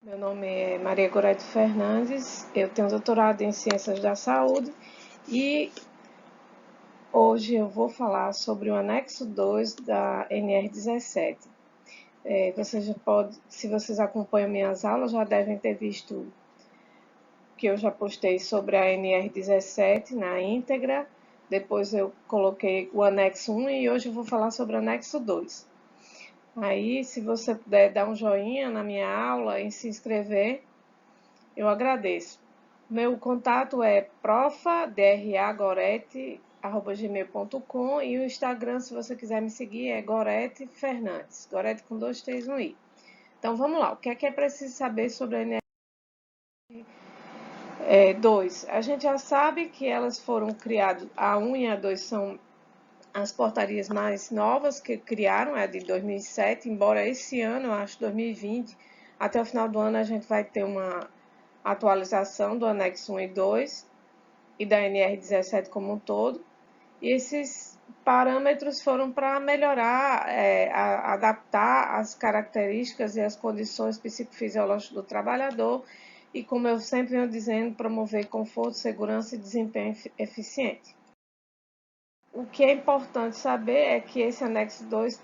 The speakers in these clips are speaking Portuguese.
Meu nome é Maria Gorete Fernandes, eu tenho doutorado em Ciências da Saúde e hoje eu vou falar sobre o anexo 2 da NR17. Se vocês acompanham minhas aulas, já devem ter visto que eu já postei sobre a NR17 na íntegra, depois eu coloquei o anexo 1 e hoje eu vou falar sobre o anexo 2. Aí, se você puder dar um joinha na minha aula e se inscrever, eu agradeço. Meu contato é profadragorete@gmail.com e o Instagram, se você quiser me seguir, é Gorete Fernandes. Gorete com 2 T's, 1 I. Então, vamos lá. O que é preciso saber sobre a NR2? A gente já sabe que elas foram criadas, a 1 e a 2 são as portarias mais novas que criaram, é de 2007, embora esse ano, eu acho 2020, até o final do ano a gente vai ter uma atualização do anexo 1 e 2 e da NR17 como um todo. E esses parâmetros foram para melhorar, adaptar as características e as condições psicofisiológicas do trabalhador e, como eu sempre venho dizendo, promover conforto, segurança e desempenho eficiente. O que é importante saber é que esse anexo 2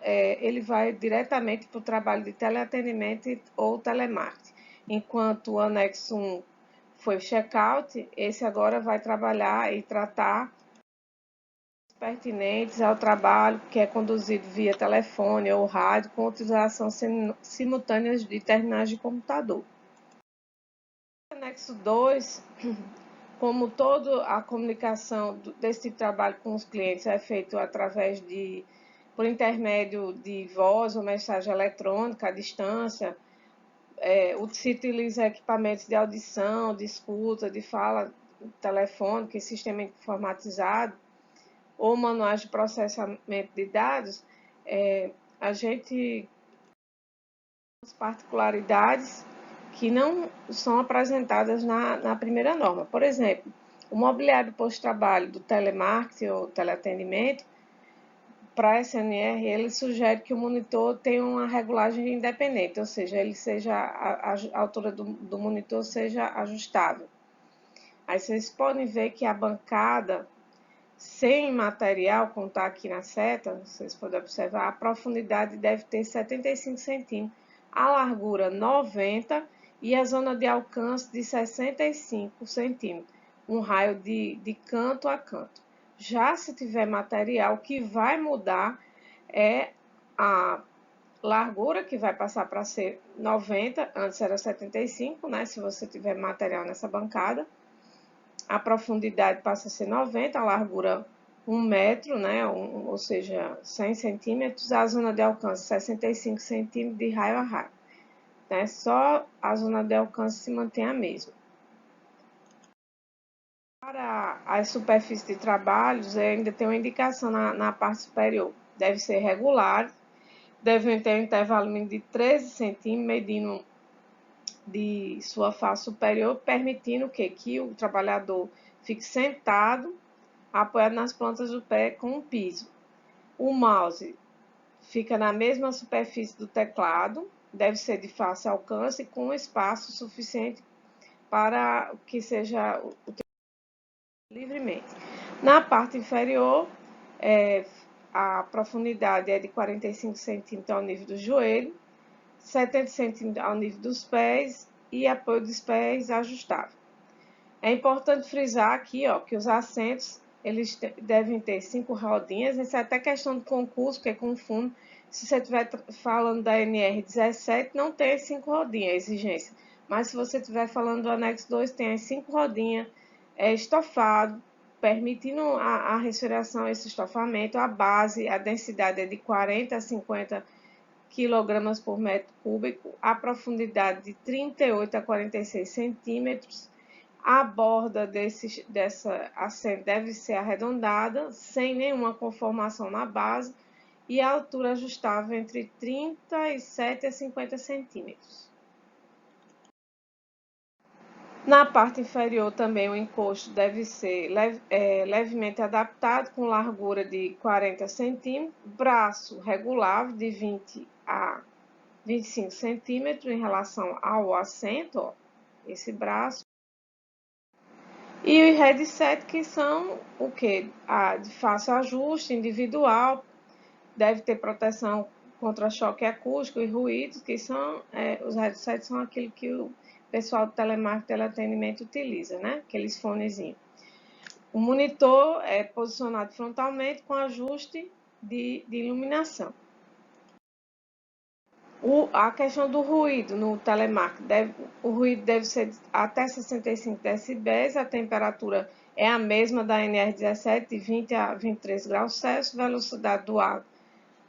ele vai diretamente para o trabalho de teleatendimento ou telemarketing, enquanto o anexo 1 foi check-out, esse agora vai trabalhar e tratar pertinentes ao trabalho que é conduzido via telefone ou rádio com utilização simultânea de terminais de computador. O anexo 2, como toda a comunicação desse trabalho com os clientes é feito por intermédio de voz ou mensagem eletrônica à distância, se utiliza equipamentos de audição, de escuta, de fala telefônica e sistema informatizado, ou manuais de processamento de dados, a gente tem as particularidades que não são apresentadas na primeira norma. Por exemplo, o mobiliário do posto de trabalho do telemarketing ou teleatendimento, para a SNR, ele sugere que o monitor tenha uma regulagem independente, ou seja, a altura do monitor seja ajustável. Aí vocês podem ver que a bancada sem material, como está aqui na seta, vocês podem observar, a profundidade deve ter 75 centímetros, a largura 90 e a zona de alcance de 65 centímetros, um raio de canto a canto. Já se tiver material, o que vai mudar é a largura, que vai passar para ser 90, antes era 75, né, se você tiver material nessa bancada. A profundidade passa a ser 90, a largura 1 metro, né, ou seja, 100 centímetros, a zona de alcance 65 centímetros de raio a raio. Né? Só a zona de alcance se mantém a mesma. Para as superfícies de trabalhos, ainda tem uma indicação na parte superior. Deve ser regular, deve ter um intervalo mínimo de 13 centímetros, medindo de sua face superior, permitindo que o trabalhador fique sentado, apoiado nas plantas do pé com o piso. O mouse fica na mesma superfície do teclado, deve ser de fácil alcance, com espaço suficiente para que seja livremente. Na parte inferior, a profundidade é de 45 centímetros ao nível do joelho, 70 centímetros ao nível dos pés e apoio dos pés ajustável. É importante frisar aqui, que os assentos eles devem ter 5 rodinhas. Isso é até questão de concurso, porque confundo. Se você estiver falando da NR17, não tem as 5 rodinhas, a exigência. Mas se você estiver falando do anexo 2, tem as 5 rodinhas, estofado, permitindo a respiração, esse estofamento. A base, a densidade é de 40 a 50 kg por metro cúbico, a profundidade de 38 a 46 centímetros. A borda dessa assento deve ser arredondada, sem nenhuma conformação na base, e a altura ajustável entre 37 a 50 centímetros. Na parte inferior também o encosto deve ser levemente adaptado, com largura de 40 centímetros, braço regulável de 20 a 25 centímetros em relação ao assento, ó, esse braço. E os headset, que são o que? De fácil ajuste, individual, deve ter proteção contra choque acústico e ruídos, que são, os headsets são aquilo que o pessoal do telemarketing e teleatendimento utiliza, né? Aqueles fonezinhos. O monitor é posicionado frontalmente com ajuste de iluminação. A questão do ruído no telemarketing, o ruído deve ser até 65 decibéis, a temperatura é a mesma da NR17, de 20 a 23 graus Celsius, velocidade do ar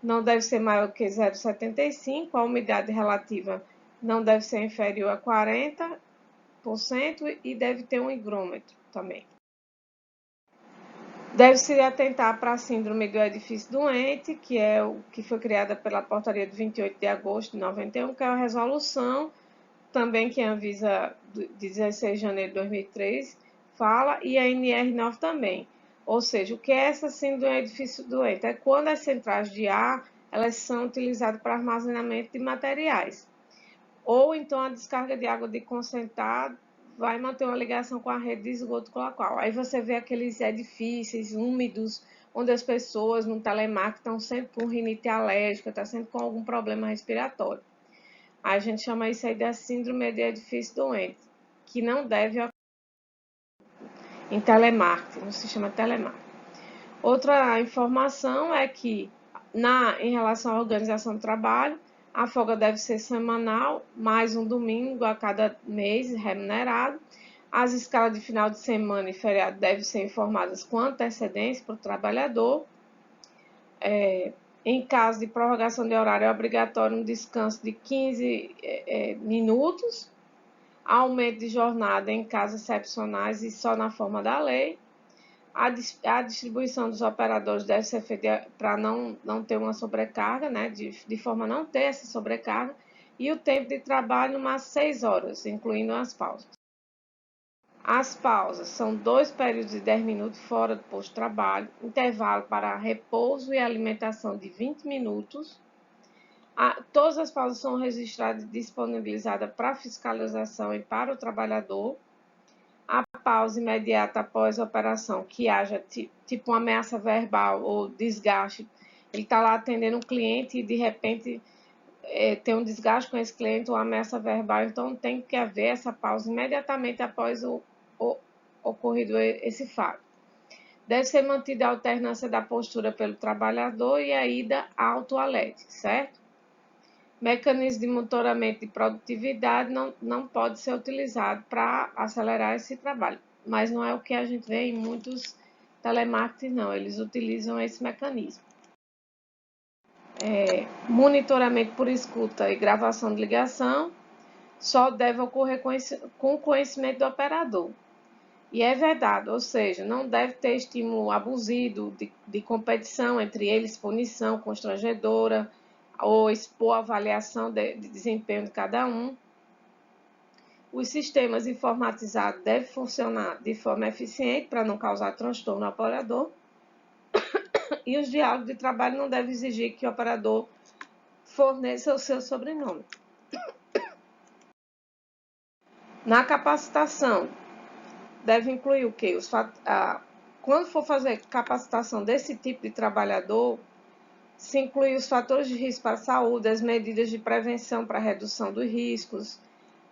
não deve ser maior que 0,75, a umidade relativa não deve ser inferior a 40% e deve ter um higrômetro também. Deve-se atentar para a síndrome do edifício doente, que é o que foi criada pela portaria de 28 de agosto de 91, que é a resolução, também que a Anvisa de 16 de janeiro de 2003 fala, e a NR9 também. Ou seja, o que é essa síndrome do edifício doente? É quando as centrais de ar elas são utilizadas para armazenamento de materiais. Ou então a descarga de água de concentrado vai manter uma ligação com a rede de esgoto local. Aí você vê aqueles edifícios úmidos, onde as pessoas no telemarketing estão sempre com rinite alérgica, estão sempre com algum problema respiratório. A gente chama isso aí de síndrome de edifício doente, que não deve ocorrer em telemarketing, no sistema telemarketing. Outra informação é que, em relação à organização do trabalho, a folga deve ser semanal, mais um domingo a cada mês, remunerado. As escalas de final de semana e feriado devem ser informadas com antecedência para o trabalhador. Em caso de prorrogação de horário, é obrigatório um descanso de 15 minutos, aumento de jornada em casos excepcionais e só na forma da lei. A distribuição dos operadores deve ser feita para não ter uma sobrecarga, né? De forma a não ter essa sobrecarga. E o tempo de trabalho, umas 6 horas, incluindo as pausas. As pausas são 2 períodos de 10 minutos fora do posto de trabalho, intervalo para repouso e alimentação de 20 minutos. Todas as pausas são registradas e disponibilizadas para fiscalização e para o trabalhador. A pausa imediata após a operação, que haja tipo uma ameaça verbal ou desgaste, ele está lá atendendo um cliente e de repente tem um desgaste com esse cliente ou ameaça verbal, então tem que haver essa pausa imediatamente após o ocorrido esse fato. Deve ser mantida a alternância da postura pelo trabalhador e a ida ao toalete, certo? Mecanismo de monitoramento de produtividade não pode ser utilizado para acelerar esse trabalho, mas não é o que a gente vê em muitos telemarketing, não, eles utilizam esse mecanismo. Monitoramento por escuta e gravação de ligação só deve ocorrer com conhecimento do operador. E é vedado, ou seja, não deve ter estímulo abusivo de competição entre eles, punição constrangedora, ou expor a avaliação de desempenho de cada um. Os sistemas informatizados devem funcionar de forma eficiente para não causar transtorno ao operador. E os diálogos de trabalho não devem exigir que o operador forneça o seu sobrenome. Na capacitação, deve incluir o quê? Quando for fazer capacitação desse tipo de trabalhador, se inclui os fatores de risco para a saúde, as medidas de prevenção para a redução dos riscos,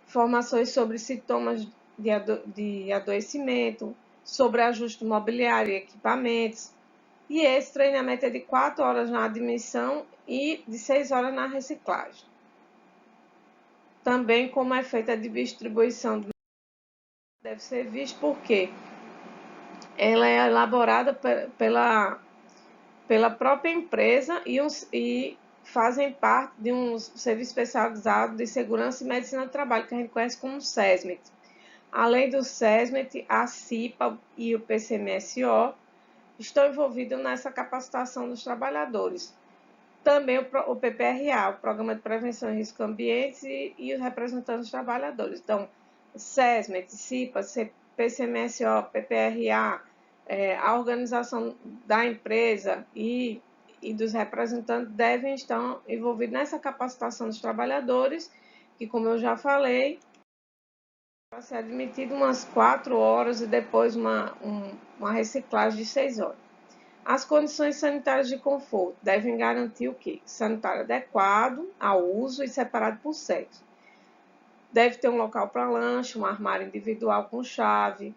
informações sobre sintomas de adoecimento, sobre ajuste mobiliário e equipamentos. E esse treinamento é de 4 horas na admissão e de 6 horas na reciclagem. Também como é feita a distribuição deve ser visto porque ela é elaborada pela própria empresa e fazem parte de um serviço especializado de segurança e medicina do trabalho, que a gente conhece como SESMIT. Além do SESMIT, a CIPA e o PCMSO estão envolvidos nessa capacitação dos trabalhadores. Também o PPRA, o Programa de Prevenção e Risco Ambientes, e os representantes dos trabalhadores. Então, SESMIT, CIPA, PCMSO, PPRA, a organização da empresa e e dos representantes devem estar envolvidos nessa capacitação dos trabalhadores, que, como eu já falei, vai ser admitido umas 4 horas e depois uma reciclagem de 6 horas. As condições sanitárias de conforto devem garantir o quê? Sanitário adequado ao uso e separado por sexo. Deve ter um local para lanche, um armário individual com chave.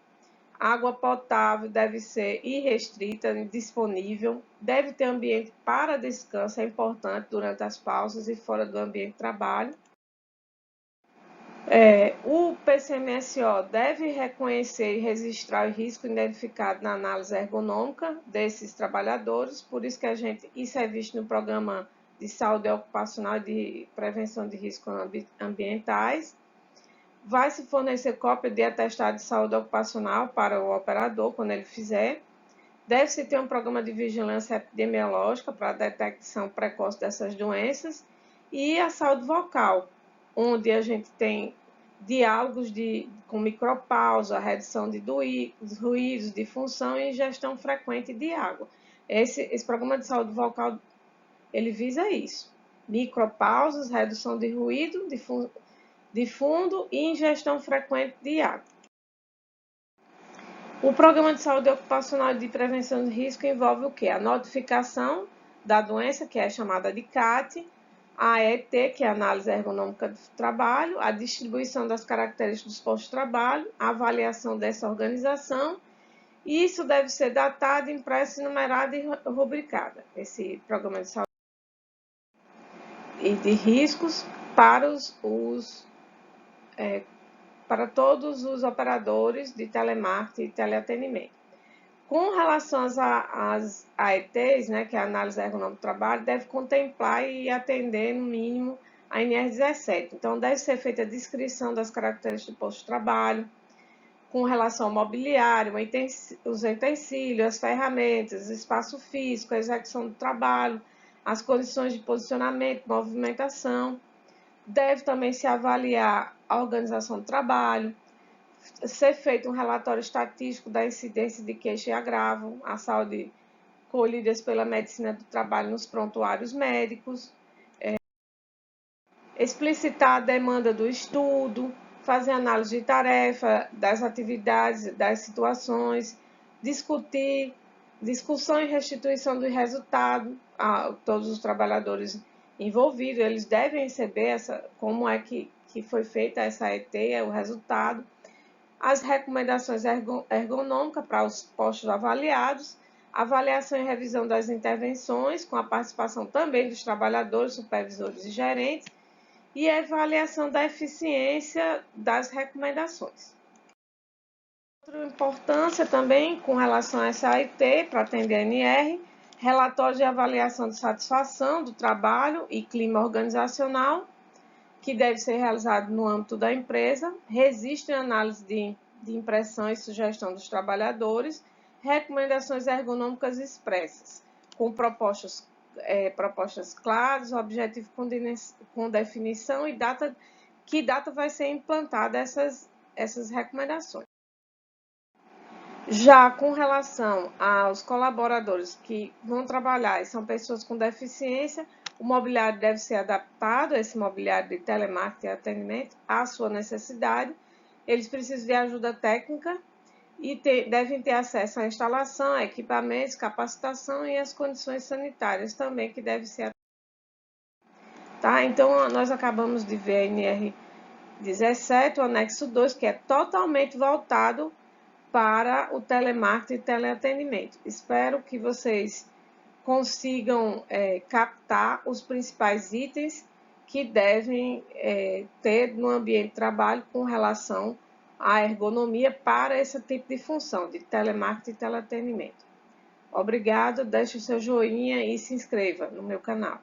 Água potável deve ser irrestrita e disponível. Deve ter ambiente para descanso, é importante durante as pausas e fora do ambiente de trabalho. O PCMSO deve reconhecer e registrar o risco identificado na análise ergonômica desses trabalhadores, por isso que isso é visto no Programa de Saúde Ocupacional e de Prevenção de Riscos Ambientais. Vai se fornecer cópia de atestado de saúde ocupacional para o operador, quando ele fizer. Deve-se ter um programa de vigilância epidemiológica para a detecção precoce dessas doenças. E a saúde vocal, onde a gente tem diálogos com micropausa, redução de ruídos, de função e ingestão frequente de água. Esse programa de saúde vocal, ele visa isso. Micropausas, redução de ruído, de fundo e ingestão frequente de água. O Programa de Saúde Ocupacional e de Prevenção de Risco envolve o quê? A notificação da doença, que é chamada de CAT, a ET, que é a Análise Ergonômica do Trabalho, a distribuição das características dos postos de trabalho, a avaliação dessa organização, e isso deve ser datado, impresso, numerado e rubricado. Esse Programa de Saúde e de Riscos para todos os operadores de telemarketing e teleatendimento. Com relação às AETs, que é a Análise Ergonômica do Trabalho, deve contemplar e atender, no mínimo, a NR17. Então, deve ser feita a descrição das características do posto de trabalho, com relação ao mobiliário, os utensílios, as ferramentas, o espaço físico, a execução do trabalho, as condições de posicionamento, movimentação. Deve também se avaliar a organização do trabalho, ser feito um relatório estatístico da incidência de queixa e agravo, a saúde colhidas pela medicina do trabalho nos prontuários médicos, explicitar a demanda do estudo, fazer análise de tarefa, das atividades, das situações, discussão e restituição do resultado a todos os trabalhadores envolvidos. Eles devem receber como é que foi feita essa ET, o resultado, as recomendações ergonômicas para os postos avaliados, avaliação e revisão das intervenções, com a participação também dos trabalhadores, supervisores e gerentes, e avaliação da eficiência das recomendações. Outra importância também com relação a essa AIT, para atender a NR, relatório de avaliação de satisfação do trabalho e clima organizacional, que deve ser realizado no âmbito da empresa, registro e análise de impressão e sugestão dos trabalhadores, recomendações ergonômicas expressas, com propostas claras, objetivo com definição e que data vai ser implantada essas recomendações. Já com relação aos colaboradores que vão trabalhar e são pessoas com deficiência, o mobiliário deve ser adaptado, esse mobiliário de telemarketing e atendimento, à sua necessidade. Eles precisam de ajuda técnica e devem ter acesso à instalação, a equipamentos, capacitação e as condições sanitárias também que devem ser atendidas. Tá? Então, nós acabamos de ver a NR17, o anexo 2, que é totalmente voltado para o telemarketing e teleatendimento. Espero que vocês consigam captar os principais itens que devem ter no ambiente de trabalho com relação à ergonomia para esse tipo de função de telemarketing e teleatendimento. Obrigado, deixe o seu joinha e se inscreva no meu canal.